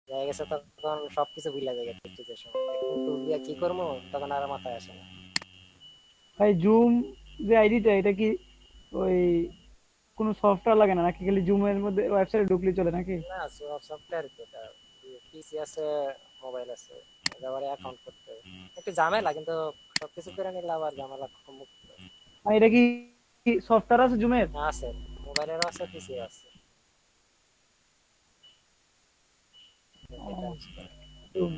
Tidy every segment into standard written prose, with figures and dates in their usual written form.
দেখা গেছে তখন সবকিছু ভুলে যায় টেস্টের সময় এখন টুল দিয়ে কি করবো তখন আর মাথায় আসে না। ভাই জুম যে আইডিটা এটা কি ওই কোনো সফটওয়্যার লাগে না নাকি খালি জুমের মধ্যে ওয়েবসাইটে ঢুকলে চলে নাকি? না সব সফটওয়্যার কি এটা, পিসি আছে, মোবাইল আছে, এবারে অ্যাকাউন্ট করতে হবে। একটু ঝামেলা কিন্তু সবকিছু করে নিলে আবার ঝামেলা মুক্ত। আর এটা কি সফটওয়্যার আছে জুমের? আছে, মোবাইলেরও আছে, পিসি আছে, এটা ও, ইউজ করে। Zoom.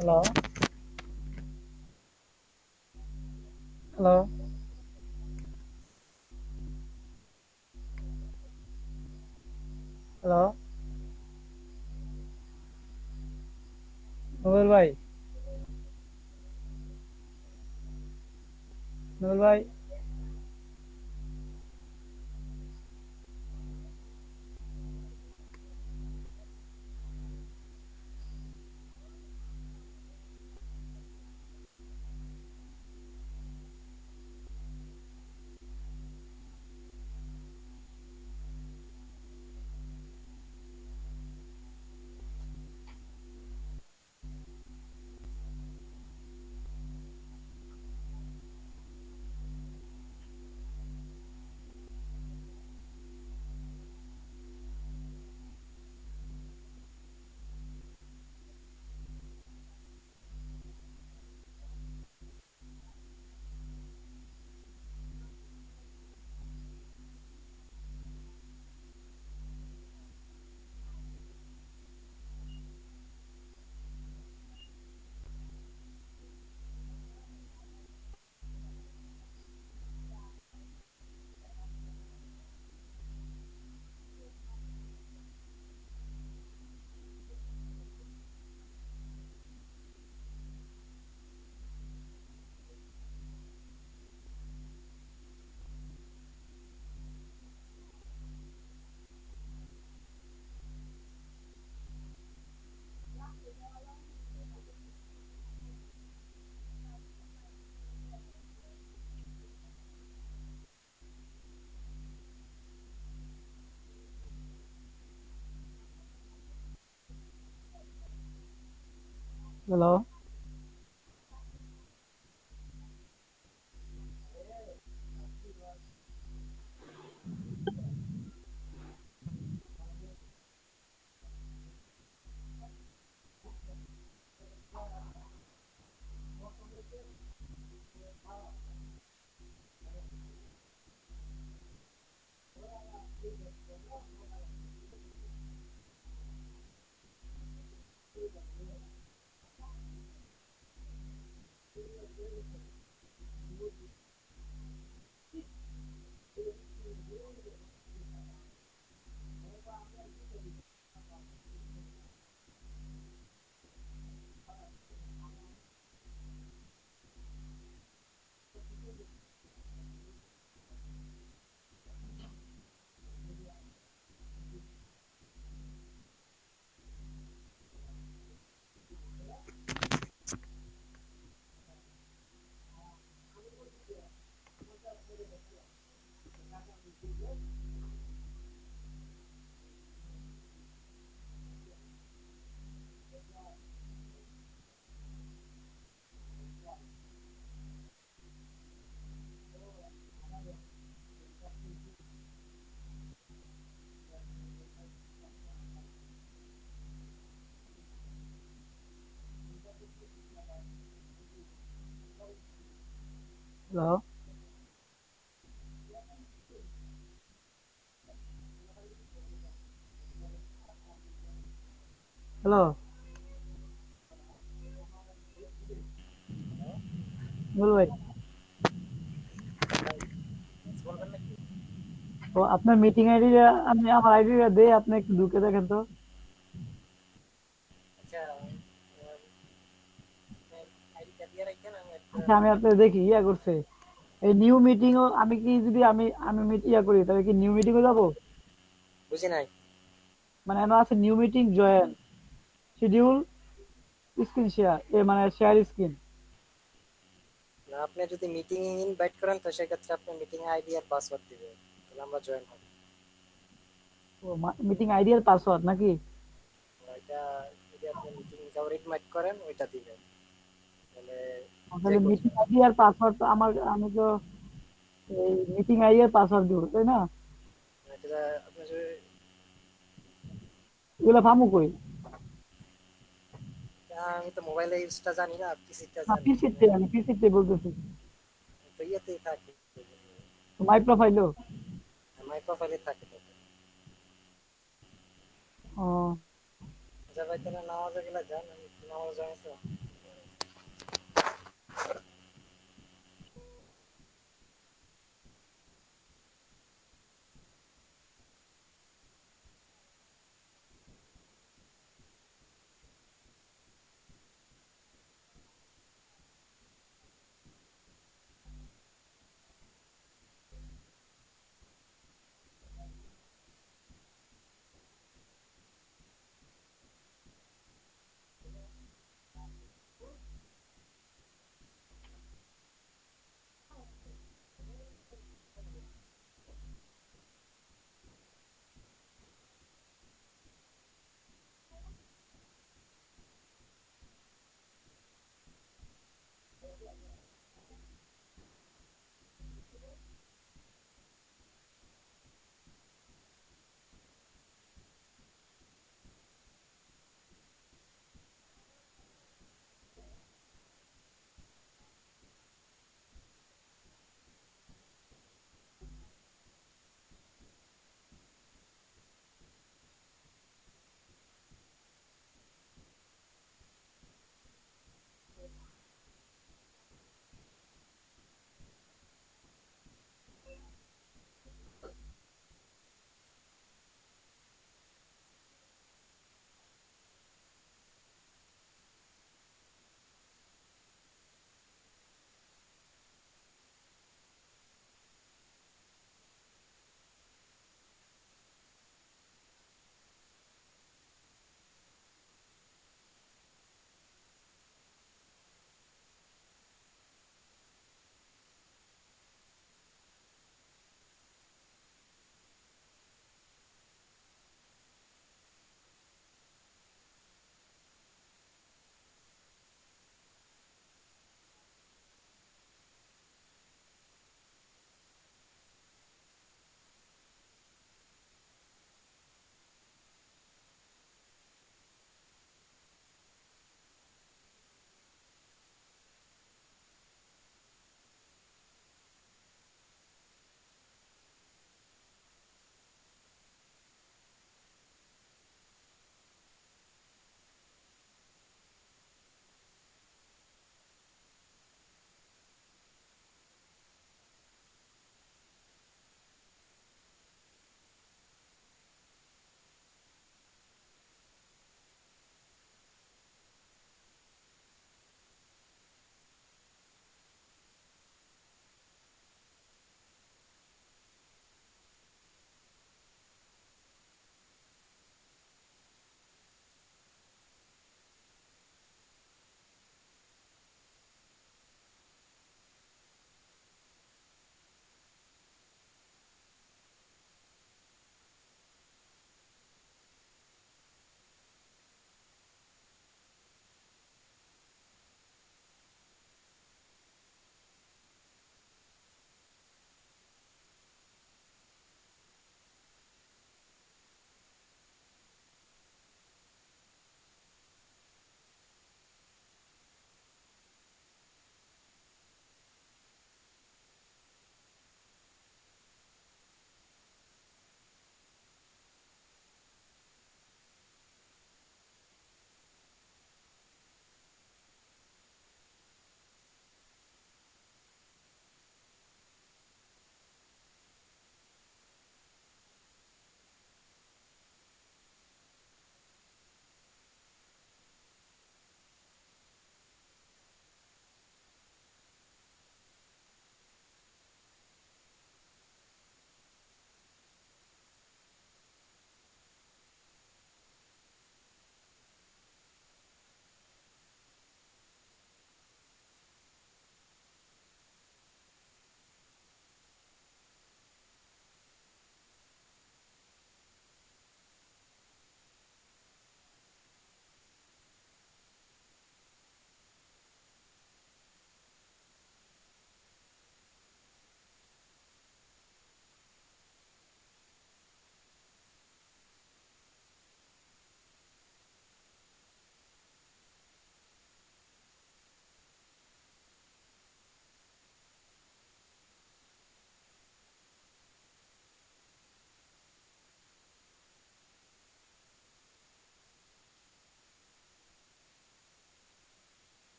Hello, hello, hello, Nobel ভাই, নোবেল ভাই। হ্যালো, হ্যালো, হ্যালো, নোবেল ভাই। ভাই বলবেন নাকি? তো আপনার মিটিং আইডিটা আমি আমার আইডিটা দেই, আপনি একটু ঢুকে দেখেন তো। আচ্ছা, আইডিটা দিয়ে রাখেন, আমি একটা আচ্ছা, আমি আপনার দেখি ইয়া করছে এই নিউ মিটিংও, আমি কি যদি আমি আমি ইয়া করি তাহলে কি নিউ মিটিংও যাবো? বুঝি নাই। মানে এমন আছে new meeting join schedule screen share, এ মানে শেয়ার স্ক্রিন। না, আপনি যদি মিটিং ইনভাইট করেন তো সেক্ষেত্রে আপনি মিটিং আইডি আর পাসওয়ার্ড দিবেন, তাহলে আমরা জয়েন হব। ও, মিটিং আইডি আর পাসওয়ার্ড নাকি? ওইটা যদি আপনি মিটিং কাউকে ইনভাইট করেন ওইটা দিবেন, তাহলে যে তাহলে কোনো মিটিং আইডি আর পাসওয়ার্ড তো আমার, আমি তো এই মিটিং আইডি আর পাসওয়ার্ড দিব তাই না? এটা আপনি যদি এগুলো পামু কই? আমি তো মোবাইলে ইউজটা জানি না, পিসিটা না, জানি পিসিতে, আমি পিসিতে বলতেছি। তো ইয়েতেই থাকে, মাই প্রোফাইলও। মাই প্রোফাইলে থাকে তো। ও, আচ্ছা ভাই, তাহলে নামাজে গেলে যান, আমি নামাজ জানি তো।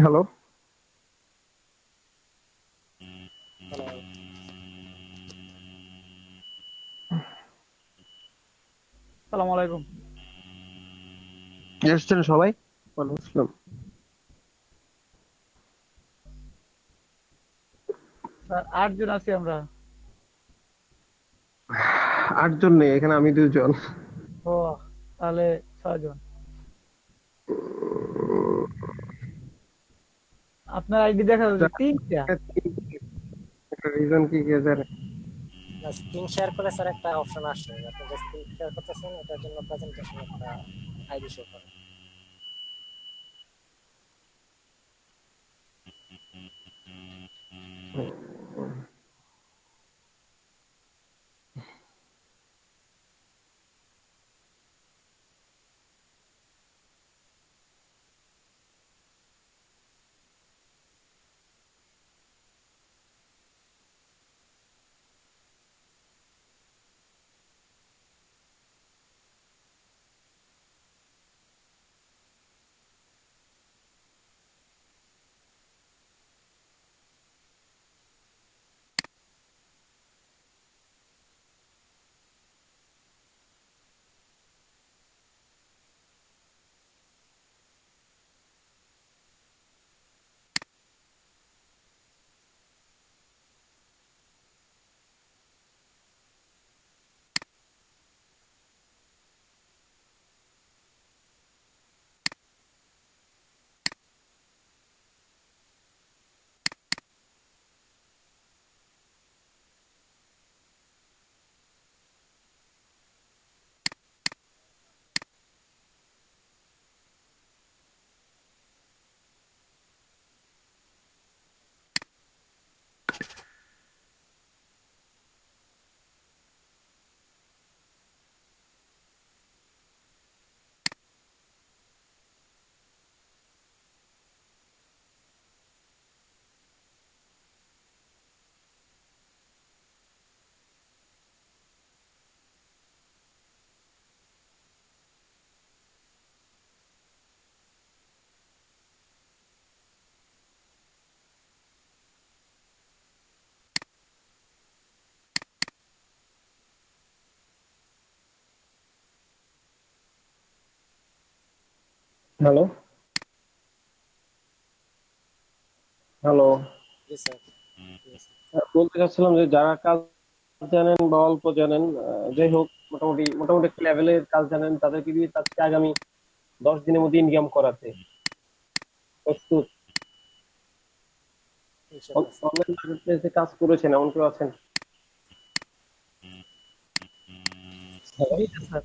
Hello, hello. আসসালামু আলাইকুম। এসছেন সবাই? ওয়ালাইকুম আসসালাম। স্যার 8 জন আছি আমরা। 8 জন নেই, এখানে আমি 2 জন। ও, তাহলে 6 জন। আপনার আইডি দেখা যাচ্ছে 3টা। রিজন কি কে জানে? না, স্ক্রিন শেয়ার করে স্যার একটা অপশন আসে, আপনি যে স্ক্রিন শেয়ার করতেছেন এটার জন্য প্রেজেন্টেশন একটা আইডি শো করে। Hello, hello. জি স্যার, জি স্যার। বলতে চাচ্ছিলাম যে যারা কাজ জানেন বা অল্প জানেন, যাই হোক, মোটামুটি মোটামুটি একটা লেভেলের কাজ জানেন, তাদেরকে দিয়ে চাচ্ছি আগামী 10 দিনের মধ্যে ইনকাম করাতে। প্রস্তুত? ইনশাআল্লাহ স্যার। অনলাইন মার্কেট প্লেসে কাজ করেছেন এমন কেউ আছেন? হ্যালো? 2টা স্যার।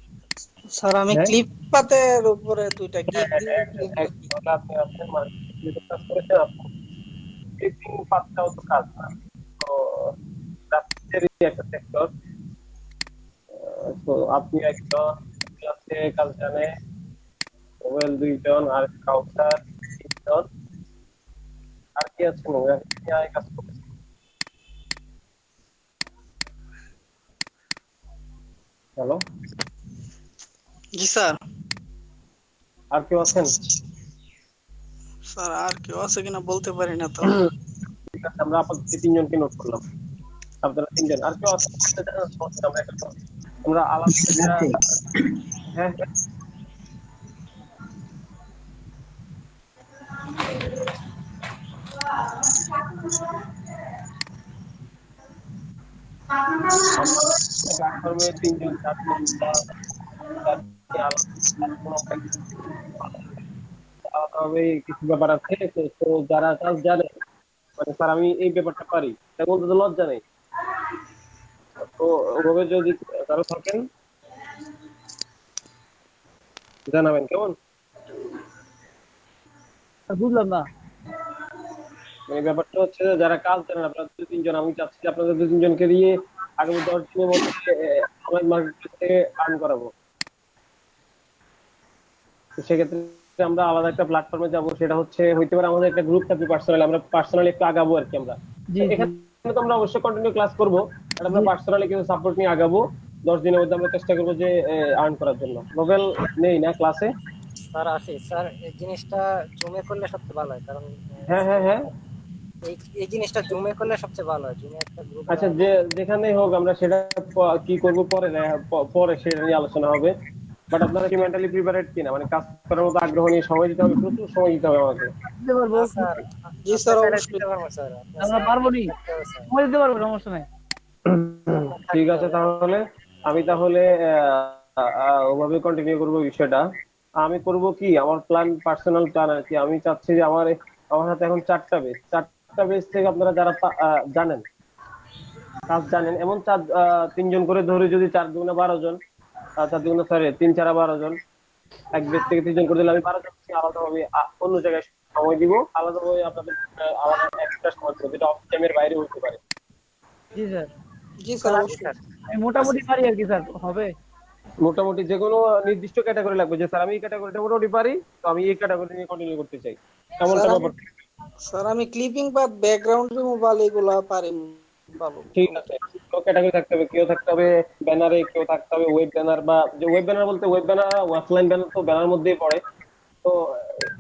স্যার আমি হ্যাঁ, ক্লিপ পাতের উপরে 2টা হ্যাঁ, গিগ হ্যাঁ, দিয়ে ক্লিপ পাত। তাহলে আপনি আছেন মার্কেট প্লেসে কাজ করেছেন, আপনি টিচিং পাতটাও তো কাজ না। তো রাজনীতিরই একটা সেক্টর। তো আপনি একজন, ক্লাসে কাজ জানে, মোবাইল 2 জন, আর কাউন্টার 3 জন, আর কি আছে কাজ করতেছে? হ্যালো, জি স্যার। আর কেউ আছেন? স্যার আর কেউ আছে কিনা বলতে পারি না তো। ঠিক আছে, আমরা আপাতত 3 জনকে নোট করলাম। আপনারা 3 জন, আর কেউ আছে? আমরা আলাদা একটা, হ্যাঁ, হ্যাঁ। আমরা প্ল্যাটফর্মে 3 জন 4 জন বা আলাদাভাবে কিছু ব্যাপার আছে। তো যারা কাজ জানে, মানে স্যার আমি এই ব্যাপারটা পারি, এটা বলতে তো লজ্জা নেই। তো ওভাবে যদি কারো থাকেন জানাবেন, কেমন? স্যার বুঝলাম না। মানে ব্যাপারটা হচ্ছে যে যারা কাজ জানেন আপনারা 2-3 জন, আমি চাচ্ছি যে আপনাদের 2-3 জনকে দিয়ে আগামী 10 দিনের মধ্যে অনলাইন মার্কেট থেকে আর্ন করাবো। তো সেক্ষেত্রে আমরা আলাদা একটা প্ল্যাটফর্মে যাব, সেটা হচ্ছে হইতে পারে আমাদের একটা গ্রুপ থাকবে পার্সোনালি, আমরা পার্সোনালি একটু আগাবো আর কি। আমরা জি জি এখানে তো আমরা অবশ্যই কন্টিনিউ ক্লাস করবো, আর আমরা জি। পার্সোনালি কিছু সাপোর্ট নিয়ে আগাবো। 10 দিনের মধ্যে আমরা চেষ্টা করবো যে আর্ন করার জন্য। নোবেল নেই না ক্লাসে? স্যার আসি স্যার, এই জিনিসটা জুমে করলে সবচেয়ে ভালো হয়, কারণ হ্যাঁ হ্যাঁ হ্যাঁ। এই এই জিনিসটা জুমে করলে সবচেয়ে ভালো হয়। জুমে একটা গ্রুপ আচ্ছা, যে যেখানেই হোক আমরা সেটা কি করব পরে পরে সেটা নিয়ে আলোচনা হবে। বাট আপনারা কি মেন্টালি প্রিপারেড কিনা, মানে কাজ করার মতো আগ্রহ নিয়ে সময় দিতে হবে, প্রচুর সময় দিতে হবে আমাকে। দিতে পারবো, হ্যাঁ স্যার, জি আপনি স্যার চাইলে অবশ্যই। দিতে পারবো স্যার, আপনি আমরা স্যার পারবো নি, থাকতে হবে স্যার, সময় দিতে পারবো, সমস্যা নাই। আপনার ঠিক থাকতে আছে, হবে। তাহলে আমি তাহলে ওভাবে কন্টিনিউ করবো বিষয়টা। আমি করব কি, আমার প্ল্যান, পার্সোনাল প্ল্যান আর কি, আমি চাচ্ছি যে আমার হাতে এখন 4টা বেজ থেকে আপনারা যারা জানেন, কাজ জানেন, এমন তিনজন করে ধরে যদি 4 দুগুণে 12 জন, 4 দুগুণে সরি 3 4 12 জন, এক বেজ থেকে 3 জন করে দিলে আমি 12 জন আলাদাভাবে অন্য জায়গায় সময় দিব, আলাদাভাবে আপনাদের আলাদা একটা সময় দেবো, যেটা অফ টাইমের বাইরে হতে পারে। জি স্যার, জি স্যার স্যার জি অবশ্যই। স্যার, আমি মোটামুটি পারি আর কি স্যার, হবে। মোটামুটি যে কোনো নির্দিষ্ট ক্যাটাগরি লাগবে, যে স্যার আমি এই ক্যাটাগরিটা মোটামুটি পারি, তো আমি এই ক্যাটাগরি নিয়ে কন্টিনিউ করতে চাই, এমনটা স্যার আমি ব্যাপার। স্যার আমি ক্লিপিং বা ব্যাকগ্রাউন্ড রিমুভাল এগুলা পারি ভালো ঠিক আছে, মোটামুটি। ক্যাটাগরি থাকতে হবে, কেউ থাকতে হবে ব্যানারে, কেউ থাকতে হবে ওয়েব ব্যানার, বা যে ওয়েব ব্যানার বলতে ওয়েব ব্যানার অফলাইন ব্যানার তো ব্যানার মধ্যেই পড়ে, তো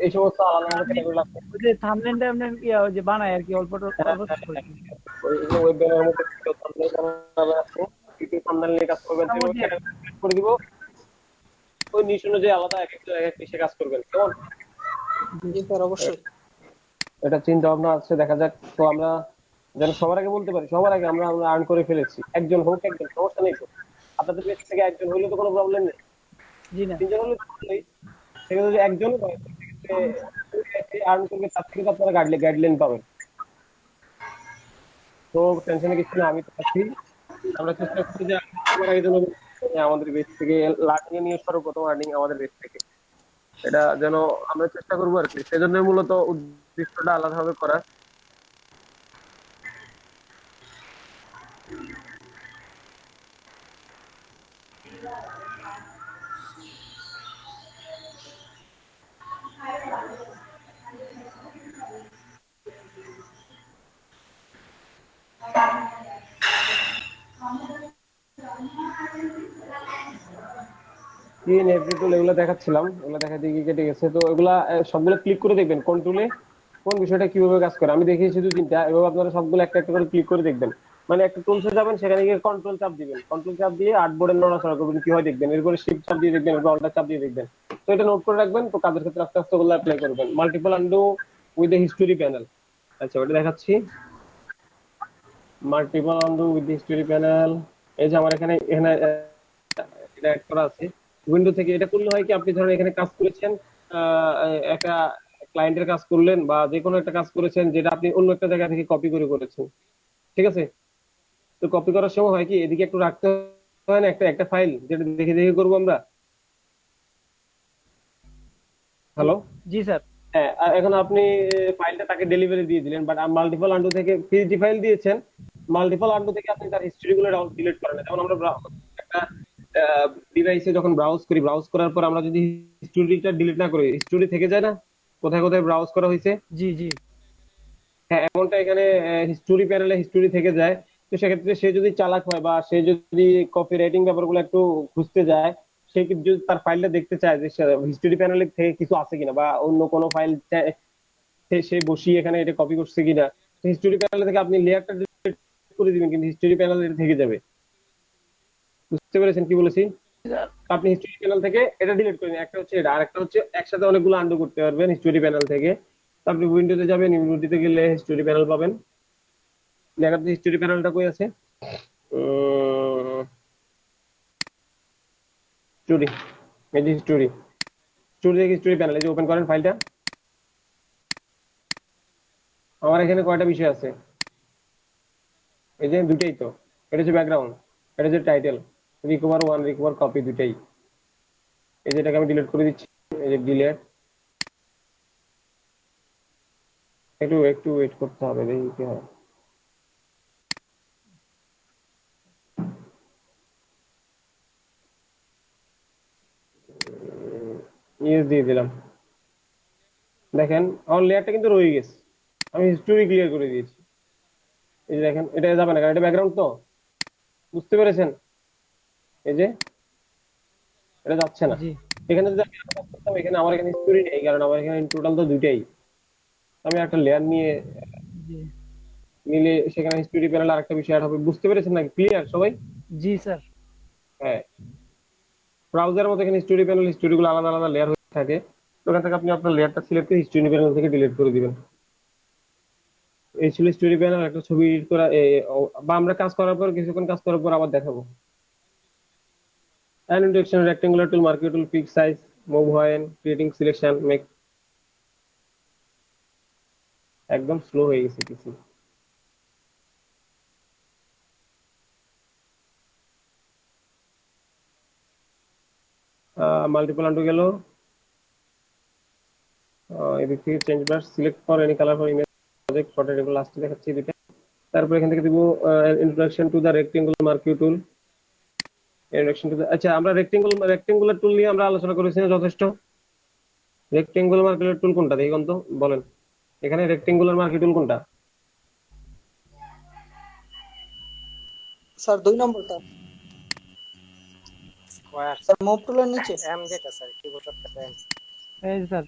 এই সমস্ত আলাদা আলাদা আমি ক্যাটাগরি লাগবে। ওই যে থাম্বনেল টাম্বনেল ওই যে বানাই আর কি, অল্প হ্যাঁ অল্প হ্যাঁ করে। হ্যাঁ। ওই ওয়েব ব্যানারের মধ্যে কেউ thumbnail বানাবে আছে, কেউ thumbnail নিয়ে কাজ করবেন, তো এভাবে মোটামুটি category select করে দিব, ওই নিশ অনুযায়ী আলাদা এক একটা এক একটা কাজ করবেন, কেমন? জি স্যার অবশ্যই। এটা চিন্তা ভাবনা আছে, দেখা যাক। তো আমরা যেন সবার আগে বলতে পারি, সবার আগে আমরা আমরা আর্ন করে ফেলেছি, একজন হোক, একজন সমস্যা নেই তো, আপনাদের বেশ থেকে একজন হইলে তো কোনো প্রবলেম নেই, জি না, 3 জন হলে তো ভালোই। সেক্ষেত্রে যদি একজনও হয়, সেক্ষেত্রে আর্ন করবে, তার থেকে তো আপনারা গাইডলাইন পাবেন। তো টেনশনে কিছু না, আমি তো আছি। আমরা চেষ্টা করছি যে সবার আগে যেন আমাদের বেস থেকে লার্নিং নিয়ে সর্বপ্রথম আর্নিং আমাদের বেস থেকে, এটা যেন আমরা চেষ্টা করবো আর কি, সেজন্য মূলত উদ্দেশ্যটা আলাদাভাবে করা। ইন এভরি টুল এগুলো দেখাচ্ছিলাম, এগুলো দেখাতে গিয়ে কেটে গেছে, তো এগুলা সবগুলো ক্লিক করে দেখবেন কোন টুলে কোন বিষয়টা কিভাবে কাজ করে। আমি দেখিয়েছি 2 3টা, এভাবে আপনারা সবগুলো একটা একটা করে ক্লিক করে দেখবেন। মানে একটা টুলসে যাবেন, সেখানে গিয়ে কন্ট্রোল চাপ দিবেন, কন্ট্রোল চাপ দিয়ে আর্টবোর্ডের নড়াচড়া করবেন, কি হয় দেখবেন, এরপরে শিফট চাপ দিয়ে দেখবেন, এরপর অল্টার চাপ দিয়ে দেখবেন। তো এটা নোট করে রাখবেন, তো কাজের ক্ষেত্রে আস্তে আস্তে ওগুলো অ্যাপ্লাই করবেন। Multiple undo with the history panel, আচ্ছা ওটা দেখাচ্ছি। Multiple undo with the history panel, এই যে আমার এখানে এখানে এটা অ্যাড করা আছে। উইন্ডো থেকে এটা করলে হয় কি, আপনি ধরেন এখানে কাজ করেছেন, আহ, একটা ক্লায়েন্টের কাজ করলেন, বা যে কোনো একটা কাজ করেছেন যেটা আপনি অন্য একটা জায়গা থেকে কপি করে করেছেন, ঠিক আছে? তো কপি করার সময় হয় কি, এদিকে একটু রাখতে হয় না, একটা একটা ফাইল যেটা দেখে দেখে করবো আমরা। জি হ্যালো? জি স্যার। হ্যাঁ, আর এখন আপনি ফাইলটা তাকে ডেলিভারি দিয়ে দিলেন, বাট মাল্টিপল আন্ডু থেকে পিএসডি ফাইল দিয়েছেন, মাল্টিপল আন্ডু থেকে আপনি তার হিস্ট্রি গুলো ডিলিট করেন। যেমন আমরা একটা ডিভাইসে যখন ব্রাউজ করি, ব্রাউজ করার পর আমরা যদি হিস্টোরিটা ডিলিট না করি, হিস্টোরি থেকে যায় না, কোথায় কোথায় ব্রাউজ করা হয়েছে। জি জি হ্যাঁ, এমনটা এখানে হিস্টোরি প্যানেলে হিস্টোরি থেকে যায়। তো সেক্ষেত্রে সে যদি চালাক হয়, বা সে যদি কপি রাইটিং ব্যাপারগুলো একটু খুঁজতে যায়, সে যদি তার ফাইলটা দেখতে চায় যে হিস্টোরি প্যানেলে থেকে কিছু আছে কিনা, বা অন্য কোনো ফাইল সে বসিয়ে এখানে এটা কপি করছে কিনা, হিস্টোরি প্যানেল থেকে আপনি লেয়ারটা ডিলিট করে দিবেন, কিন্তু হিস্টোরি প্যানেল থেকে যাবে। বুঝতে পেরেছেন কি বলেছি? স্যার। আপনি হিস্টোরি প্যানেল থেকে এটা ডিলিট করে দিন, একটা হচ্ছে এটা, আরেকটা হচ্ছে একসাথে অনেকগুলো আন্ডু করতে পারবেন হিস্টোরি প্যানেল থেকে। তো আপনি উইন্ডোতে যাবেন, উইন্ডোতে গেলে হিস্টোরি প্যানেল পাবেন, দেখাতে হিস্টোরি প্যানেলটা কই আছে, হিস্টোরি, এই যে হিস্টোরি, হিস্টোরি থেকে হিস্টোরি প্যানেল, এই যে ওপেন করেন ফাইলটা। আমার এখানে কয়টা বিষয় আছে, এই যে দুটাই তো, এটা হচ্ছে ব্যাকগ্রাউন্ড, এটা হচ্ছে title, recover one, recover copy, দুটাই। এই যে এটাকে আমি ডিলিট করে দিচ্ছি, এই যে ডিলিট। একটু একটু ওয়েট করতে হবে, দেখি কি হয়। ইয়েস দিয়ে দিলাম, দেখেন আমার লেয়ারটা কিন্তু রয়ে গেছে, আমি হিস্টোরি ক্লিয়ার করে দিয়েছি। এই যে দেখেন, এটা যাবে না কারণ এটা ব্যাকগ্রাউন্ড তো, বুঝতে পেরেছেন? এই যে এটা যাচ্ছে না। জি এখানে যদি আমি কাজ করতাম, এখানে আমার এখানে স্টোরি নেই, কারণ আমার এখানে টোটাল তো দুইটাই। আমি একটা লেয়ার নিয়ে জি নিলে সেখানে স্টোরি প্যানেল আরেকটা বিষয় অ্যাড হবে। বুঝতে পেরেছেন নাকি? ক্লিয়ার সবাই? জি স্যার। হ্যাঁ, ব্রাউজারের মধ্যে এখানে স্টোরি প্যানেল, স্টোরি গুলো আলাদা আলাদা লেয়ার হয়ে থাকে। তো ওখান থেকে আপনি আপনার লেয়ারটা সিলেক্ট করে স্টোরি প্যানেল থেকে ডিলিট করে দিবেন। এই ছিল স্টোরি প্যানেল। একটা ছবি এডিট করা বা আমরা কাজ করার পর, কিছুক্ষণ কাজ করার পর আবার দেখাবো। And introduction, rectangular tool, marquee tool, fix size, move when creating selection, make। একদম স্লো হয়ে গেছে কিছু। মাল্টিপল আন্ডু গেল। এদিক থেকে change brush, select for any colour for image project photo, এগুলো লাস্টে দেখাচ্ছি দুইটা। তারপর এখান থেকে দিব introduction to the rectangular marquee tool. Introduction to the, আচ্ছা আমরা রেক্টেঙ্গুলার টুল নিয়ে আমরা আলোচনা করেছি না যথেষ্ট? রেক্টেঙ্গুলার মার্কিউ টুল কোনটা দেখি তো বলেন। এখানে রেক্টেঙ্গুলার মার্কিউ টুল কোনটা? স্যার 2 নম্বরটা স্কোয়ার স্যার মুভ টুলের নিচে। এম যেটা স্যার কিবোর্ড শর্টকাট এম। এই যে স্যার।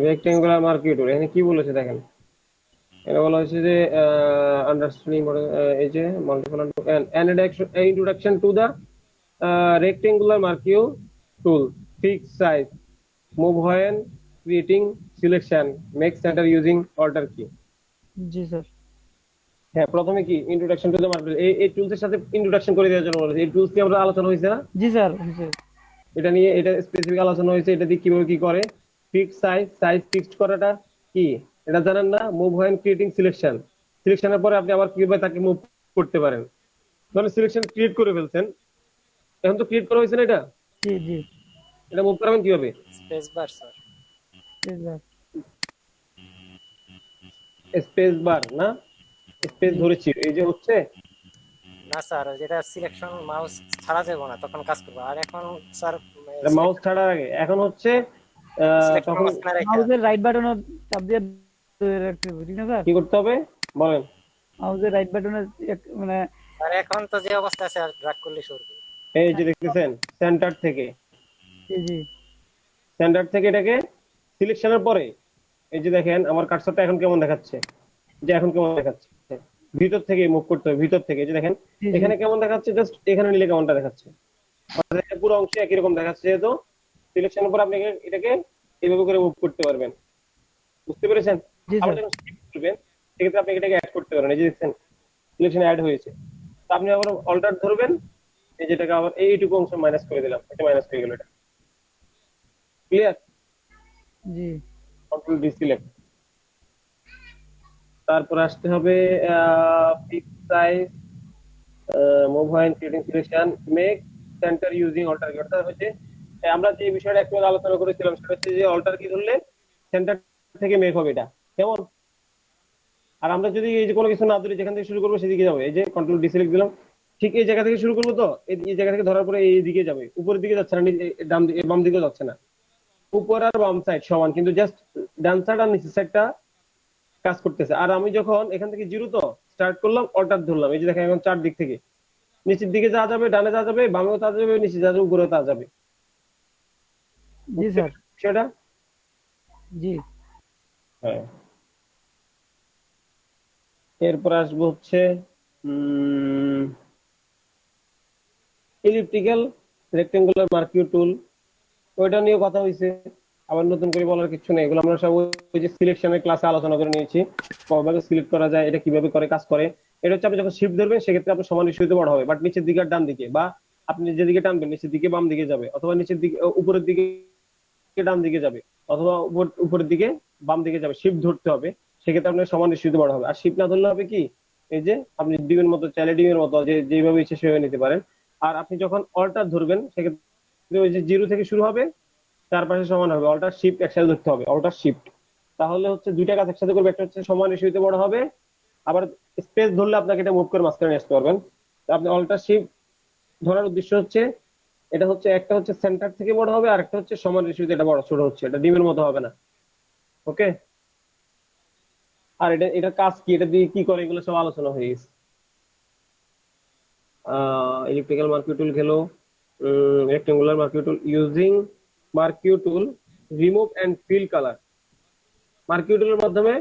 রেক্টেঙ্গুলার মার্কিউ টুল এখানে কি বলেছে দেখেন। এটা বলা হয়েছে যে আন্ডারস্ট্যান্ডিং এই যে multiple introduction to the rectangular marquee tool, fix size, move when creating selection, make center using alter key। G sir. হ্যাঁ, প্রথমে কি ইন্ট্রোডাকশন টু দা মার্কেট, এই টুলস এর সাথে ইন্ট্রোডাকশন করে দেওয়ার জন্য বলেছে। এই টুলস নিয়ে আমরা আলোচনা হয়েছে না? জি স্যার হয়েছে। এটা নিয়ে এটা স্পেসিফিক আলোচনা হয়েছে। এটা দিয়ে কিভাবে কি করে, ফিক্স সাইজ ফিক্সড করাটা কি এটা জানেন না? মুভ when creating selection, সিলেকশনের পরে আপনি আবার কিভাবে তাকে মুভ করতে পারেন। ধরেন সিলেকশন ক্রিয়েট করে ফেলছেন, এখন তো ক্রিয়েট করা হয়েছে না, এটা জি জি। এটা মুভ করাবেন কিভাবে? Space bar sir. এই স্যার। স্পেস বার না, স্পেস জি ধরেছি এই যে হচ্ছে। না স্যার, যেটা সিলেকশন মাউস ছাড়া যাবে না তখন কাজ করবে। আর এখন স্যার এটা মাউস ছাড়ার আগে এখন হচ্ছে সিলেকশন তখন মাঝখানে রেখে মাউসের রাইট বাটনে চাপ দিয়ে ধরে রাখতে হবে, ঠিক না স্যার? কি করতে হবে বলেন? মাউসের রাইট বাটনে মানে আর এখন তো যে অবস্থা আছে আর ড্রাগ করলে সরবে। এই যে দেখতেছেন সেন্টার থেকে, জি জি সেন্টার থেকে এটাকে সিলেকশনের পরে এই যে দেখেন আমার কার্সরটা এখন কেমন দেখাচ্ছে, যে এখন কেমন দেখাচ্ছে, ভিতর থেকে মুভ করতে হবে। ভিতর থেকে এই যে দেখেন জি জি। এখানে কেমন দেখাচ্ছে, জাস্ট এখানে নিলে কেমনটা দেখাচ্ছে, আমাদের পুরো অংশে একই রকম দেখাচ্ছে। যেহেতু সিলেকশনের পর আপনি এটাকে এইভাবে করে মুভ করতে পারবেন। বুঝতে পেরেছেন? জি আবার স্যার। যখন শিফট করবেন সেক্ষেত্রে আপনি এটাকে অ্যাড করতে পারেন। এই যে দেখছেন সিলেকশন অ্যাড হয়েছে, তো আপনি আবার অল্টার ধরবেন, এই যেটাকে আবার এইটুকু অংশ মাইনাস করে দিলাম, এটা মাইনাস হয়ে গেল। এটা ক্লিয়ার? জি কন্ট্রোল ডি সিলেক্ট। তারপর আসতে হবে fix size, move when creating selection, make center using alter key। অর্থাৎ হচ্ছে আমরা যে বিষয়টা একটু আগে আলোচনা করেছিলাম সেটা হচ্ছে যে অল্টার কি ধরলে সেন্টার থেকে মেক হবে, এটা কেমন। আর আমরা যদি এই যে কোনো কিছু না ধরি, যেখান থেকে শুরু করবো সেদিকে যাবে। এই যে কন্ট্রোল ডি সিলেক্ট দিলাম, ঠিক এই জায়গা থেকে শুরু করবো, তো এই জায়গা থেকে ধরার পরে এই দিকে যাবে, উপরের দিকে যাচ্ছে না, ডান বাম দিকে যাচ্ছে না। উপর আর বাম সাইড সমান, কিন্তু জাস্ট ডান সাইড আর নিচের সাইডটা কাজ করতেছে। আর আমি যখন এখান থেকে জিরো তো স্টার্ট করলাম, অল্টার ধরলাম, এই যে দেখেন এখন চার দিক থেকে নিচের দিকে যাওয়া যাবে, ডানে যাওয়া যাবে, বামেও যাওয়া যাবে, নিচে যাওয়া যাবে, উপরেও যাওয়া যাবে। জি স্যার। সেটা জি হ্যাঁ। এরপর আসবো হচ্ছে ইলিপ্টিক্যাল রেক্টেঙ্গুলার মার্কিউ টুল, ওইটা নিয়ে কথা হয়েছে। আবার নতুন করে বলার কিছু নেই, এগুলো আমরা সব ওই যে সিলেকশনের ক্লাসে আলোচনা করে নিয়েছি। কভাবে সিলেক্ট করা যায়, এটা কিভাবে করে কাজ করে। এটা হচ্ছে আপনি যখন শিফট ধরবেন সেক্ষেত্রে আপনার সমান ইস্যুতে বড় হবে, বাট নিচের দিকে আর ডান দিকে, বা আপনি যেদিকে টানবেন নিচের দিকে বাম দিকে যাবে, অথবা নিচের দিকে উপরের দিকে ডান দিকে যাবে, অথবা উপরের দিকে বাম দিকে যাবে। শিফট ধরতে হবে, সেক্ষেত্রে আপনার সমান ইস্যুতে বড় হবে। আর শিফট না ধরলে হবে কি, এই যে আপনি ডিমের মতো চাইলে ডিমের মতো যেভাবে ইচ্ছে সেভাবে নিতে পারেন। আর আপনি যখন অল্টার ধরবেন সেক্ষেত্রে ওই যে জিরো থেকে শুরু হবে, চার পাশে সমান হবে, অল্টার শিফট একসাথে ধরতে হবে, অল্টার শিফট। তাহলে হচ্ছে দুইটা কাজ একসাথে করবে, একটা হচ্ছে সমান ইস্যুতে বড় হবে, আবার স্পেস ধরলে আপনাকে এটা মুভ করে মাঝখানে নিয়ে আসতে পারবেন। তো আপনি অল্টার শিফট ধরার উদ্দেশ্য হচ্ছে এটা হচ্ছে, একটা হচ্ছে সেন্টার থেকে বড় হবে, আর একটা হচ্ছে সমান ইস্যুতে এটা বড় ছোট হচ্ছে, এটা ডিমের মতো হবে না। ওকে। আর এটা কাজ কি, এটা দিয়ে কি করে, এগুলো সব আলোচনা হয়ে গেছে। ইলেকট্রিক্যাল মার্কিউ টুল খেলো, rectangular marquee tool using marquee tool, remove and fill colour. Marquee টুলের মাধ্যমে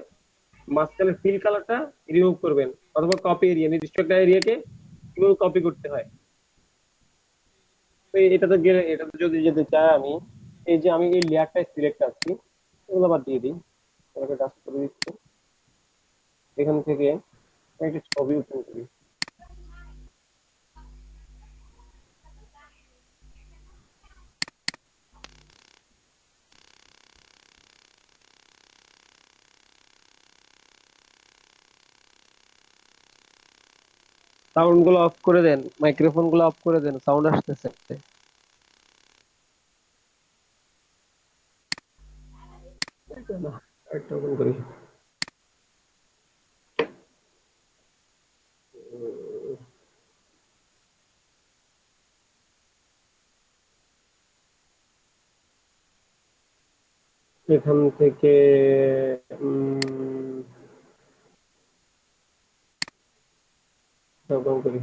মাঝখানে ফিল কালারটা রিমুভ করবেন, অথবা কপি এরিয়া, নির্দিষ্ট একটা এরিয়াকে কিভাবে কপি করতে হয়। তো এটাতে গেলে, এটাতে যদি যেতে চাই আমি, এই যে আমি এই লেয়ারটা সিলেক্ট আছি, এগুলো আবার দিয়ে দিই, এটাকে ডাস্ট করে দিচ্ছি। এখান থেকে একটা ছবি ওপেন করি। সাউন্ড গুলো অফ করে দেন, মাইক্রোফোন গুলো অফ করে দেন, সাউন্ড আসতেছে। এটা না, একটা ওপেন করি। এখান থেকে ওপেন করি।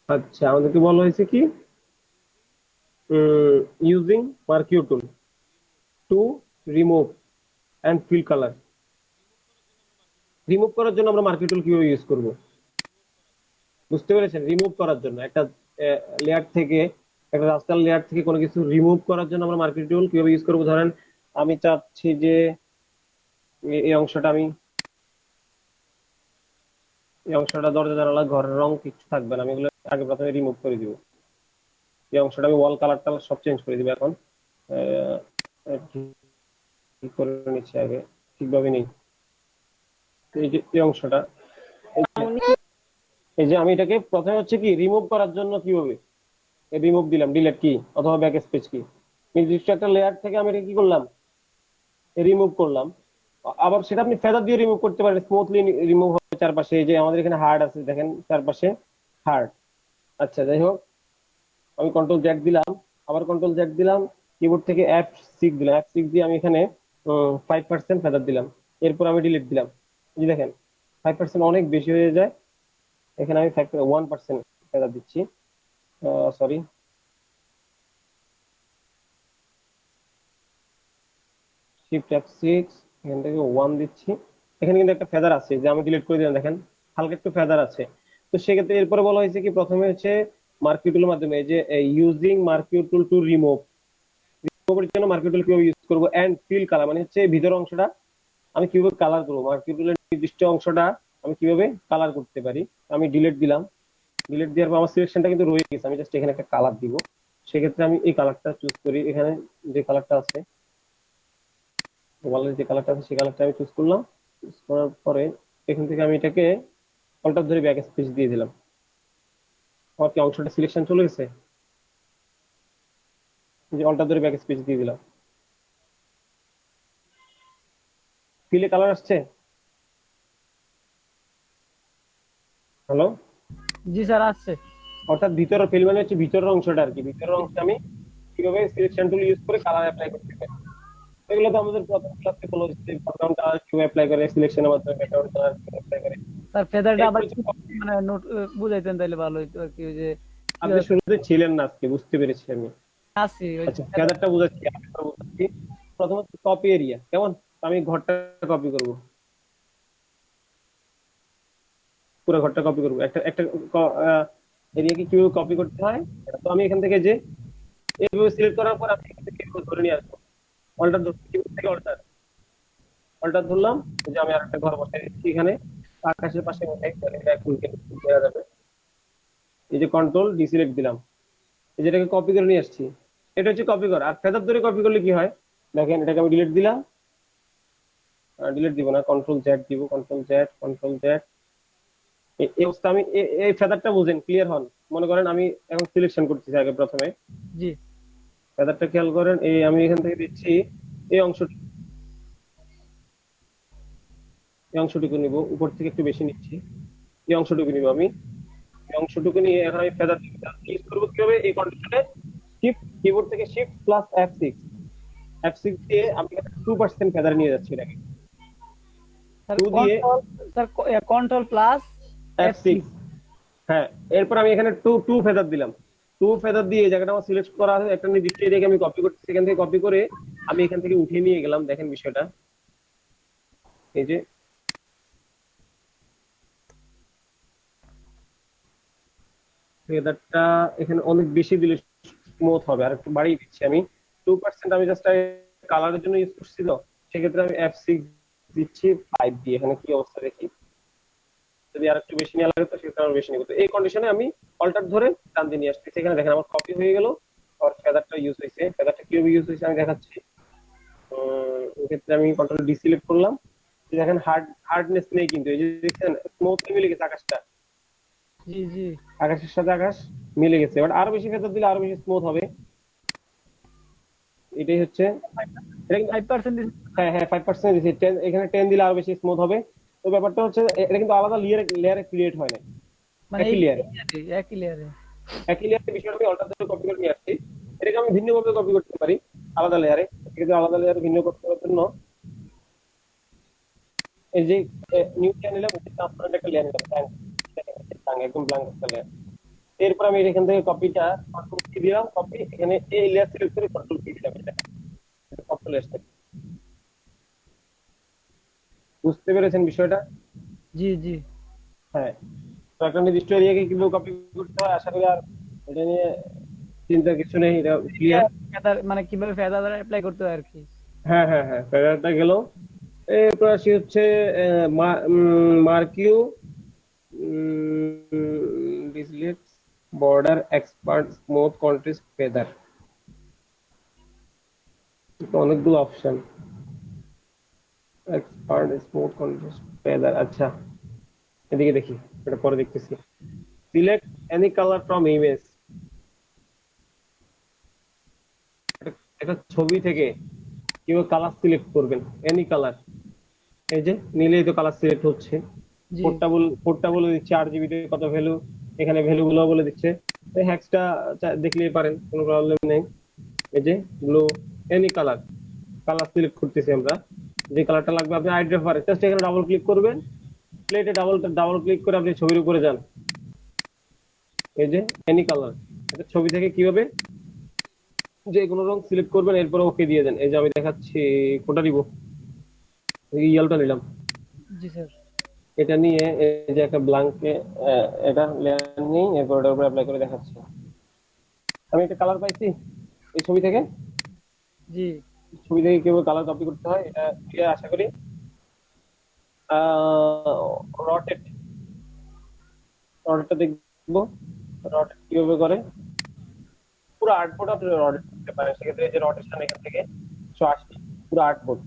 আচ্ছা, আমাদেরকে বলা হয়েছে কি, using marquee tool to remove and fill colour. Remove করার জন্য আমরা মার্কিউ টুল কিভাবে ইউজ করব, বুঝতে পেরেছেন? রিমুভ করার জন্য একটা লেয়ার থেকে, একটা রাস্তার লেয়ার থেকে কোনো কিছু রিমুভ করার জন্য আমরা মার্কিউ টুল কিভাবে ইউজ করবো। ধরেন আমি চাচ্ছি যে এই অংশটা, আমি এই অংশটা, দরজা জানালা ঘরের রং কিছু থাকবে না, আমি এগুলো আগে প্রথমে রিমুভ করে দিব। এই অংশটা আমি ওয়াল কালার টালার সব চেঞ্জ করে দিব। এখন ঠিক করে নিচ্ছি আগে, ঠিকভাবে নেই। এই যে এই অংশটা, এই যে আমি এটাকে প্রথমে হচ্ছে কি রিমুভ করার জন্য কিভাবে রিমুভ দিলাম, ডিলিট কি অথবা ব্যাক স্পেস কি, নির্দিষ্ট একটা লেয়ার থেকে আমি এটা কি করলাম, রিমুভ করলাম। আবার সেটা আপনি ফেদার দিয়ে রিমুভ করতে পারেন, স্মুথলি রিমুভ হবে চারপাশে। এই যে আমাদের এখানে হার্ড আছে, দেখেন চারপাশে হার্ড। আচ্ছা, যাই হোক, আমি কন্ট্রোল জেড দিলাম, আবার কন্ট্রোল জেড দিলাম, কিবোর্ড থেকে F6 দিলাম, F6 দিয়ে আমি এখানে 5% ফেদার দিলাম, এরপর আমি ডিলিট দিলাম। এই যে দেখেন 5% অনেক বেশি হয়ে যায়, এখানে আমি 1% ফেদার দিচ্ছি, সরি, শিফট F6, এখান থেকে 1 দিচ্ছি। এখানে কিন্তু একটা ফেদার আছে, যে আমি ডিলিট করে দিলাম, দেখেন হালকা একটু ফেদার আছে। তো সেক্ষেত্রে এরপরে বলা হয়েছে কি, প্রথমে হচ্ছে মার্কিউ টুলের মাধ্যমে, এই যে using marquee tool to remove, রিমুভের জন্য মার্কিউ টুল কিভাবে ইউজ করবো, এন্ড ফিল কালার মানে হচ্ছে ভিতর অংশটা আমি কিভাবে কালার করবো, মার্কিউ টুলের নির্দিষ্ট অংশটা আমি কিভাবে কালার করতে পারি। আমি ডিলিট দিলাম, ডিলিট দেওয়ার পর আমার সিলেকশনটা কিন্তু রয়ে গেছে, আমি জাস্ট এখানে একটা কালার দিব। সেক্ষেত্রে আমি এই কালারটা চুজ করি, এখানে যে কালারটা আছে, ওয়ালের যে কালারটা আছে সেই কালারটা আমি চুজ করলাম। চুজ করার পরে এখান থেকে আমি এটাকে অল্টার ধরে ব্যাক স্পেস দিয়ে দিলাম। আমার কি অংশটা সিলেকশন চলে গেছে, যে অল্টার ধরে ব্যাক স্পেস দিয়ে দিলাম। ফিলে কালার আসছে? হ্যালো? জি স্যার, আসছে। অর্থাৎ ভিতরের ফিল মানে হচ্ছে ভিতরের অংশটা আর কি, ভিতরের অংশটা আমি কিভাবে সিলেকশন টুল ইউজ করে কালার অ্যাপ্লাই করতে পারি। এগুলো তো আমাদের প্রথম ক্লাসে বলা হয়েছে, ব্যাকগ্রাউন্ড কালার কিভাবে অ্যাপ্লাই করে, সিলেকশনের মাধ্যমে ব্যাকগ্রাউন্ড কালার কিভাবে অ্যাপ্লাই করে। স্যার ফেদারটা আবার এরপরে মানে নোট বুঝাইতেন তাহলে ভালো হইতো আর কি, ওই যে আপনি শুরুতে ছিলেন না আজকে, বুঝতে পেরেছি আমি। আসি ওই আচ্ছা, ফেদারটা বুঝাচ্ছি, আমি বুঝাচ্ছি। প্রথমত কপি এরিয়া, কেমন, আমি ঘরটা কপি করব, পুরো ঘরটা কপি করব। একটা একটা এরিয়াকে কিভাবে কপি করতে হয়, তো আমি এখান থেকে যে এইভাবে সিলেক্ট করার পর আমি এখান থেকে এভাবে ধরে নিয়ে আসবো, অল্টার থেকে অল্টার, অল্টার ধরলাম, যে আমি আরেকটা ঘর বসাই দিচ্ছি এখানে আকাশের পাশে বসাই, তাহলে এটা খুলকে দেওয়া যাবে। এই যে কন্ট্রোল ডি সিলেক্ট দিলাম, এই যেটাকে কপি করে নিয়ে আসছি, এটা হচ্ছে কপি করা। আর ফেদার ধরে কপি করলে কি হয়, দেখেন এটাকে আমি ডিলিট দিলাম, ডিলিট দিব না, কন্ট্রোল জেড দিব, কন্ট্রোল জেড, কন্ট্রোল জেড। এই অবস্থা আমি এই ফেদারটা বুঝেন, ক্লিয়ার হন। মনে করেন আমি এখন সিলেকশন করতেছি আগে প্রথমে, জি ফেদারটা খেয়াল করেন, এই আমি এখান থেকে দিচ্ছি এই অংশটি, এই অংশটুকু নিব, উপর থেকে একটু বেশি নিচ্ছি, এই অংশটুকু নিব আমি, এই অংশটুকু নিয়ে এখন আমি ফেদার ইউজ করবো কিভাবে, এই কন্ট্রোলে শিফট, কিবোর্ড থেকে শিফট প্লাস F6 দিয়ে আমি 2% ফেদার নিয়ে যাচ্ছি এটাকে, স্যার 2 দিয়ে control, sir control plus F6, হ্যাঁ, এরপর আমি এখানে টু টু ফেদার দিলাম। টু ফেদার দিয়ে এই জায়গাটা আমার সিলেক্ট করা আছে, একটা নির্দিষ্ট এরিয়াকে আমি কপি করতেছি, এখান থেকে কপি করে আমি এখান থেকে উঠিয়ে নিয়ে গেলাম। দেখেন বিষয়টা, এই যে ফেদারটা এখানে অনেক বেশি দিলে স্মুথ হবে, আর একটু বাড়িয়ে দিচ্ছি আমি 2%। আমি জাস্ট কালারের জন্য ইউজ করছি, তো সেক্ষেত্রে আমি F6 দিচ্ছি 5 দিয়ে। এখানে কি অবস্থা দেখি, যদি আর একটু বেশি নেওয়া লাগে তো সেক্ষেত্রে আমার বেশি নিব। তো এই কন্ডিশনে আমি অল্টার ধরে টান দিয়ে নিয়ে আসতেছি। এখানে দেখেন আমার কপি হয়ে গেল, আর ফেদারটা ইউজ হয়েছে। ফেদারটা কিভাবে ইউজ হয়েছে আমি দেখাচ্ছি। এক্ষেত্রে আমি কন্ট্রোল ডি সিলেক্ট করলাম। দেখেন হার্ডনেস নেই, কিন্তু এই যে দেখছেন স্মুথলি মিলে গেছে আকাশটা, জি জি। আকাশের সাথে আকাশ মিলে গেছে। বাট আরো বেশি ফেদার দিলে আরো বেশি স্মুথ হবে। এটাই হচ্ছে, এটা কিন্তু 5% হ্যাঁ হ্যাঁ 5% দিচ্ছি। 10 এখানে 10 দিলে আরো বেশি স্মুথ হবে। তো ব্যাপারটা হচ্ছে এটা কিন্তু আলাদা লেয়ারে ক্রিয়েট হয় না, মানে একই লেয়ারে। একই লেয়ারে। একই লেয়ারে বিষয়টা আমি অল্টার ধরে কপি করে নিয়ে আসছি। এটাকে আমি ভিন্নভাবে কপি করতে পারি আলাদা লেয়ারে। কিন্তু আলাদা লেয়ারে ভিন্ন করতে করার জন্য এই যে নিউ লেয়ার নিলাম, ট্রান্সপারেন্ট একটা লেয়ার নিলাম, একদম ব্ল্যাঙ্ক একটা লেয়ার। এরপর আমি এখান থেকে কপিটা কন্ট্রোল কি দিলাম, কপি, এখানে এই লেয়ার সিলেক্ট করে কন্ট্রোল কি দিলাম। এটা কন্ট্রোল আসছে, বুঝতে পেরেছেন বিষয়টা? জি জি। হ্যাঁ, তো একটা নির্দিষ্ট এরিয়াকে কিভাবে কপি করতে হয় আশা করি আর এটা নিয়ে চিন্তার কিছু নেই, এটা ক্লিয়ার। ফেদার মানে কিভাবে ফেদার অ্যাপ্লাই করতে হয় আর কি। হ্যাঁ হ্যাঁ হ্যাঁ, ফেদারটা গেল। এরপর আসি হচ্ছে marquee deselect border expert smooth contrast feather. অনেকগুলো option, expert smooth contrast feather. আচ্ছা, এদিকে দেখি, এটা পরে দেখতেছি। Select any colour from image. একটা ছবি থেকে কিভাবে কালার সিলেক্ট করবেন, এনি কালার। এই যে নিলেই তো কালার সিলেক্ট হচ্ছে। জি কোডটা বলে দিচ্ছে 8 GB তে কত ভ্যালু, এখানে ভ্যালু গুলো বলে দিচ্ছে। হ্যাক্সটা দেখলেই পারেন, কোনো প্রবলেম নেই। এই যে blue, any colour, colour select করতেছি আমরা। যে কালারটা লাগবে আপনি আইডেন্টিফায়ার জাস্ট এখানে ডাবল ক্লিক করবেন, প্লেটে ডাবল ক্লিক করে আপনি ছবির উপরে যান। এই যে এনি কালার, একটা ছবি থেকে কিভাবে যে কোনো রং সিলেক্ট করবেন, এরপর ওকে দিয়ে দেন। এই যে আমি দেখাচ্ছি, কোনটা দিব, ইয়েলোটা নিলাম। জি স্যার। এটা নিয়ে এই যে একটা ব্ল্যাঙ্কে এটা লেয়ার নিয়ে এরপর ওটার উপর অ্যাপ্লাই করে দেখাচ্ছি। আমি একটা কালার পাইছি এই ছবি থেকে। জি ছবি থেকে কিভাবে কালার কপি করতে হয় এটা ক্লিয়ার আশা করি। রটেট, রটেটটা দেখবো, রটেট কিভাবে করে। পুরো আর্টবোর্ড আপনি রটেট করতে পারেন, সেক্ষেত্রে এই যে রটেশন এখান থেকে 180, পুরো আর্টবোর্ড।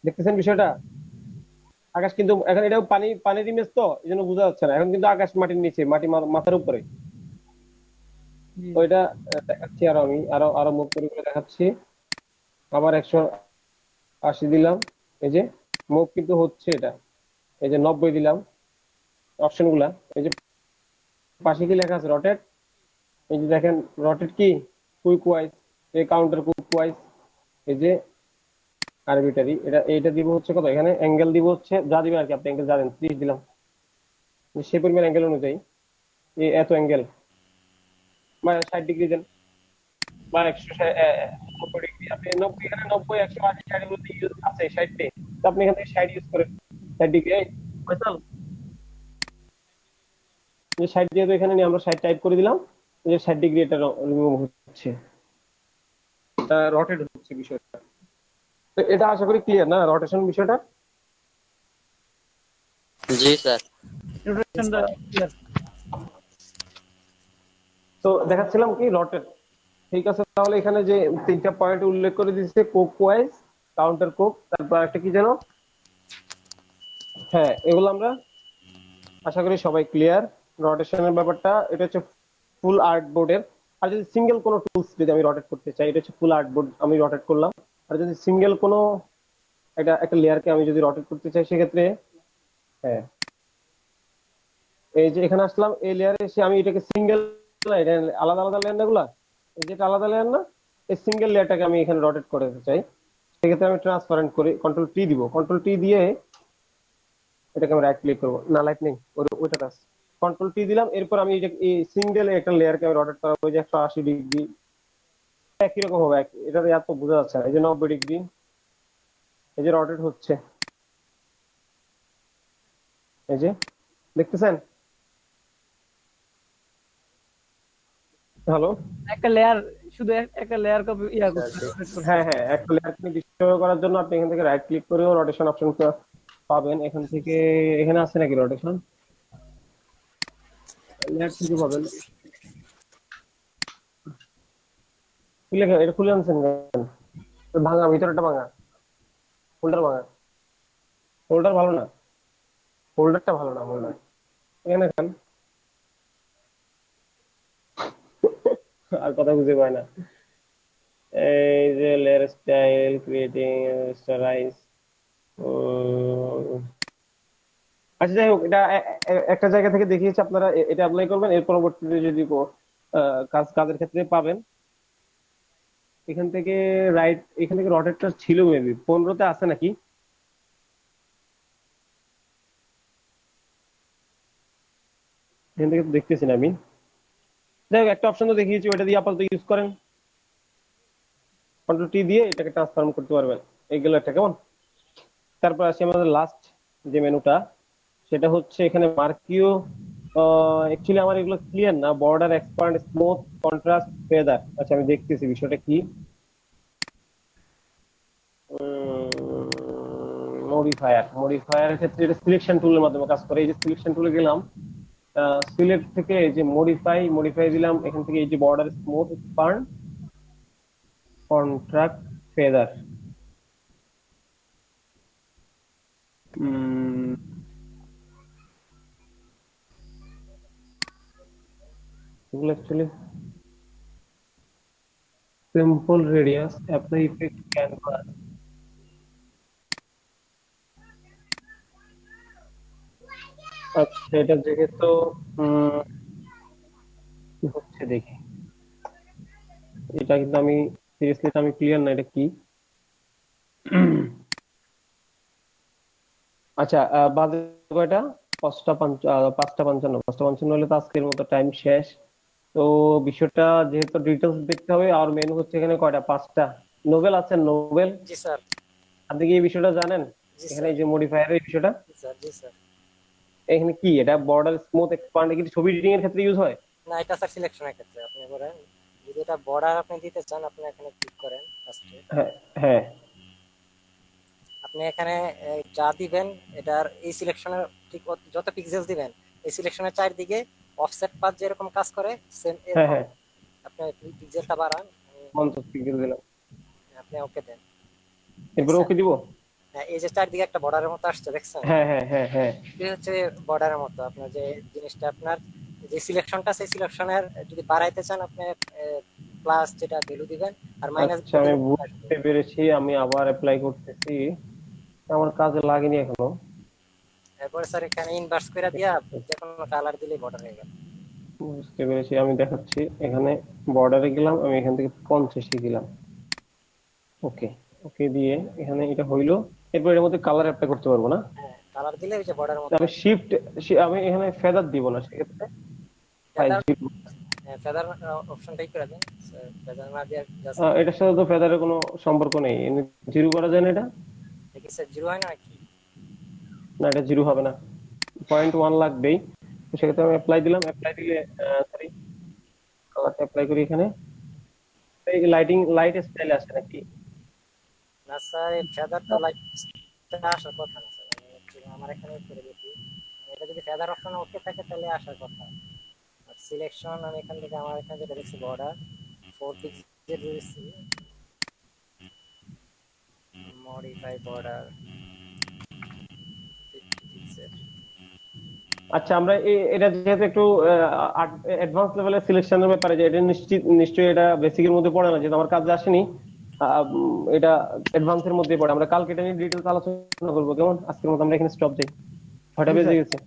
দেখতেছেন বিষয়টা? আকাশ কিন্তু এখন এটাও পানির ইমেজ, তো এই জন্য বোঝা যাচ্ছে না। এখন কিন্তু আকাশ মাটির নিচে, মাটি মাথার উপরে। জি। তো এটা দেখাচ্ছি, আরো আমি আরো আরো মুভ করে করে দেখাচ্ছি। আবার 180 দিলাম, এই যে মুভ কিন্তু হচ্ছে এটা। এই যে 90 দিলাম, অপশন গুলা এই যে পাশে কি লেখা আছে, রটেট। এই যে দেখেন রটেট কি, কুইক ওয়াইজ, এই কাউন্টার কুইক ওয়াইজ, এই যে আরবিটারি। এটা দিব হচ্ছে কত, এখানে অ্যাঙ্গেল দিব হচ্ছে যা দিবেন আর কি, আপনি অ্যাঙ্গেল জানেন 30 দিলাম। সেই পরিমাণ অ্যাঙ্গেল অনুযায়ী এত অ্যাঙ্গেল, বা 60 ডিগ্রি দেন, বা 190 ডিগ্রি। আপনি 90, এখানে 90, 180, 60 এর মধ্যে ইউজ আছে 60, তো আপনি এখান থেকে 60 ইউজ করেন। 60 ডিগ্রি ফয়সাল, যে 60 যেহেতু এখানে নিয়ে আমরা 60 টাইপ করে দিলাম, এই যে 60 ডিগ্রি এটা রিমুভ হচ্ছে, রটেট হচ্ছে বিষয়টা। তো এটা আশা করি ক্লিয়ার না রটেশন বিষয়টা? জি স্যার। রোটেশনটা ক্লিয়ার। তো দেখাচ্ছিলাম কি রটেট। ঠিক আছে, তাহলে এখানে যে 3টা পয়েন্ট উল্লেখ করে দিচ্ছে, কোক ওয়াইজ, কাউন্টার কোক, তারপর একটা কি যেন, হ্যাঁ এগুলো আমরা আশা করি সবাই ক্লিয়ার। রটেশনের ব্যাপারটা এটা হচ্ছে ফুল আর্ট বোর্ডের। আর যদি সিঙ্গেল কোনো টুলস যদি আমি রটেট করতে চাই, এটা হচ্ছে ফুল আর্ট বোর্ড, আমি রটেট করলাম। আর যদি সিঙ্গেল কোনো একটা লেয়ারকে আমি যদি রটেট করতে চাই, সেক্ষেত্রে হ্যাঁ এই যে এখানে আসলাম, এই লেয়ারে এসে আমি এটাকে সিঙ্গেল, এটা আলাদা আলাদা লেয়ার না গুলা, এই যেটা আলাদা লেয়ার না, এই সিঙ্গেল লেয়ারটাকে আমি এখানে রটেট করতে চাই, সেক্ষেত্রে আমি ট্রান্সপারেন্ট করে কন্ট্রোল টি দিব। কন্ট্রোল টি দিয়ে এটাকে আমি রাইট ক্লিক করবো, না লাইট নেই ওইটা কাজ, কন্ট্রোল টি দিলাম, এরপর আমি এই সিঙ্গেল একটা লেয়ারকে আমি রোটেট করাবো, যে 180 ডিগ্রি, একই রকম হবে। এটা এত বোঝা যাচ্ছে না, এই যে 90 ডিগ্রি, এই যে রোটেট হচ্ছে, এই যে দেখতেছেন? হ্যালো? একটা লেয়ার, শুধু একটা লেয়ার কপি ইয়া করছে, rotate করছে। হ্যাঁ হ্যাঁ, একটা লেয়ারকে ডিস্ট্রয় করার জন্য আপনি এখান থেকে রাইট ক্লিক করেও রোটেশন অপশন পাবেন। এখান থেকে এখানে আছে নাকি রোটেশন? লেয়ার থেকে পাবেন। এটা খুলে আনছেন কেন? ভাঙা, ভিতরটা ভাঙা, হোল্ডার ভাঙা। হোল্ডার ভালো না, হোল্ডারটা ভালো না, হোল্ডার এখানে খান। আর কথা বুঝে পায় না। এই যে লেয়ার স্টাইল ক্রিয়েটিং স্টাইলাইজ। আচ্ছা যাই হোক, এটা একটা জায়গা থেকে দেখিয়েছি, আপনারা এটা অ্যাপ্লাই করবেন। এর পরবর্তীতে যদি কাজের ক্ষেত্রে পাবেন, এখান থেকে এখান থেকে রটেটটা ছিল মেবি 15-তে আছে নাকি? এখান থেকে তো দেখতেছি না আমি। যাই হোক, একটা অপশন তো দেখিয়েছি, ওটা দিয়ে আপাতত ইউজ করেন। কন্ট্রোল টি দিয়ে এটাকে ট্রান্সফর্ম করতে পারবেন। এইগুলো একটা কেমন। তারপর আসি আমাদের লাস্ট যে মেনুটা, সেটা হচ্ছে এখানে মার্কিও। অ্যাকচুয়ালি আমার এগুলো ক্লিয়ার না, border, expand, smooth, contrast, feather. আচ্ছা আমি দেখতেছি বিষয়টা কি। মডিফায়ারের ক্ষেত্রে এটা সিলেকশন টুলের মাধ্যমে কাজ করে। এই যে সিলেকশন টুলে গেলাম, সিলেক্ট থেকে এই যে মডিফাই দিলাম, এখান থেকে এই যে border, smooth, expand, contract, feather. এগুলো actually simple radius, apply effect, canvas. আচ্ছা এটা যেহেতু কি হচ্ছে দেখি, এটা কিন্তু আমি সিরিয়াসলি আমি ক্লিয়ার না এটা কি। আচ্ছা বাজে কয়টা? 5:55। 5:55 হলে তো আজকের মতো টাইম শেষ। তো বিষয়টা যেহেতু ডিটেলস দেখতে হবে, আর মেনু হচ্ছে এখানে কয়টা? 5টা। নোবেল আছেন? নোবেল, জি স্যার। আপনি কি এই বিষয়টা জানেন? জি এখানে স্যার। এই যে মডিফায়ারের বিষয়টা, জি স্যার। জি স্যার। এখানে কি এটা বর্ডার, স্মুথ, এক্সপান্ড কি ছবি এডিটিং এর ক্ষেত্রে ইউজ হয়? না, এটা স্যার সিলেকশনের ক্ষেত্রে আপনি করেন। যদি এটা বর্ডার আপনি দিতে চান, আপনি এখানে ক্লিক করেন ফার্স্টে। হ্যাঁ হ্যাঁ। আপনি এখানে যা দিবেন, এটার এই সিলেকশনের ঠিক যত পিক্সেল দিবেন, এই সিলেকশনের চারদিকে অফসেট পাথ যেরকম কাজ করে, সেম হ্যাঁ এরকম হ্যাঁ, আপনি পিক্সেলটা বাড়ান। 50 পিক্সেল দিলাম, আপনি ওকে দেন। এরপরে দেখছেন? ওকে দিব। হ্যাঁ, এই যে চারদিকে একটা বর্ডারের মতো আসছে, দেখছেন? হ্যাঁ হ্যাঁ হ্যাঁ হ্যাঁ। এই হচ্ছে বর্ডারের মতো। আপনার যে জিনিসটা, আপনার যে সিলেকশনটা, সেই সিলেকশনের যদি বাড়াইতে চান, আপনি প্লাস যেটা ভ্যালু দিবেন, আর মাইনাস আচ্ছা আমি বুঝতে পেরেছি, আমি আবার অ্যাপ্লাই করতেছি। আমার কাজে লাগেনি এখনো। এরপরে স্যার এখানে ইনভার্স করে দিয়া যে কোনো কালার দিলেই বর্ডার হয়ে গেল। বুঝতে পেরেছি, আমি দেখাচ্ছি। এখানে বর্ডারে গেলাম, আমি এখান থেকে 50 দিলাম। ওকে, ওকে দিয়ে এখানে এটা হইলো। এরপর এর মধ্যে কালার অ্যাপ্লাই করতে পারবো না? হ্যাঁ, কালার দিলে ওই যে বর্ডারের মতো আমি শিফট, আমি এখানে ফেদার দিব না সেক্ষেত্রে। ফেদার। হ্যাঁ, ফেদার অপশনটাই করে দেন। ফেদার না দিয়ে জাস্ট এটার সাথে তো ফেদারের কোনো সম্পর্ক নেই, জিরো করা যায় না এটা? দেখি স্যার, জিরো হয় না নাকি? না, এটা জিরো হবে না, 0.1 লাগবেই। তো সেক্ষেত্রে আমি অ্যাপ্লাই দিলাম, অ্যাপ্লাই দিলে সরি, কালারটা অ্যাপ্লাই করি এখানে। এই লাইট স্টাইল আছে নাকি? না স্যার, এই ফেদার তো লাইট আসার কথা না স্যার। আমি আমার এখানে করে দেখি, এটা যদি ফেদার অপশন ওকে থাকে তাহলে আসার কথা। আর সিলেকশন আমি এখান থেকে, আমার এখানে যেটা দেখছি বর্ডার 4 পিক্সেল দিয়েছি। Modify border 50 pixel. আচ্ছা আমরা এটা যেহেতু একটু অ্যাডভান্স লেভেলের সিলেকশনের ব্যাপারে, যে এটা নিশ্চয়ই এটা বেসিকের মধ্যে পড়ে না, যেহেতু আমার কাজে আসেনি। এটা অ্যাডভান্সের মধ্যে পড়ে। আমরা কালকে এটা নিয়ে ডিটেলস আলোচনা করবো, কেমন? আজকের মতো আমরা এখানে স্টপ দিই, 6টা জি বেজে স্যার। গেছে।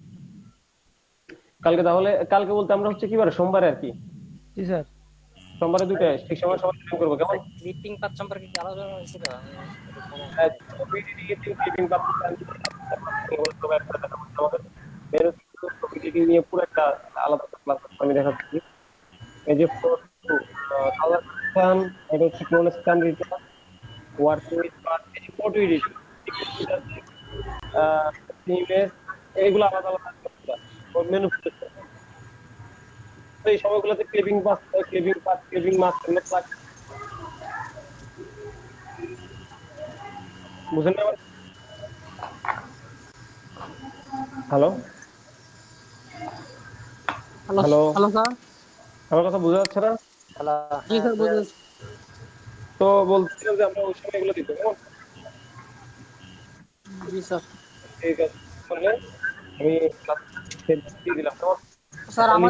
কালকে তাহলে, কালকে বলতে আমরা হচ্ছে কি বারে? সোমবারে আর কি। জি স্যার। সোমবারে 2টায় ঠিক সময় সবাই জয়েন করবো, কেমন? ক্লিপিং পাথ সম্পর্কে কি আলোচনা হয়েছিল? আমি একটু মনে হ্যাঁ, নাই। ছবি এডিটিং এর ক্লিপিং পাচ্ছি আমাদের এডিটিং নিয়ে পুরো একটা আলাদা ক্লাস আমি দেখাচ্ছি। এই যে কালার কারেকশন, এটা হচ্ছে clone scan Rita, working with path, এই যে ফটো এডিটিং, ইমেজ, এইগুলো আলাদা আলাদা মেনু। তো এই সময়গুলোতে ক্লিপিং মাস্ক এগুলো প্লাগ, বুঝেন না? Hello hello hello, hello sir. আমার কথা বোঝা যাচ্ছে না? হ্যালো, জি হ্যাঁ স্যার বোঝা বুঝেছি। যাচ্ছে। তো বলছিলাম যে আমরা ওই সময় এগুলো দিত, কেমন? জি স্যার। ঠিক আছে, করলে আমি ক্লাস দিয়ে দিলাম, কেমন? স্যার আমাদের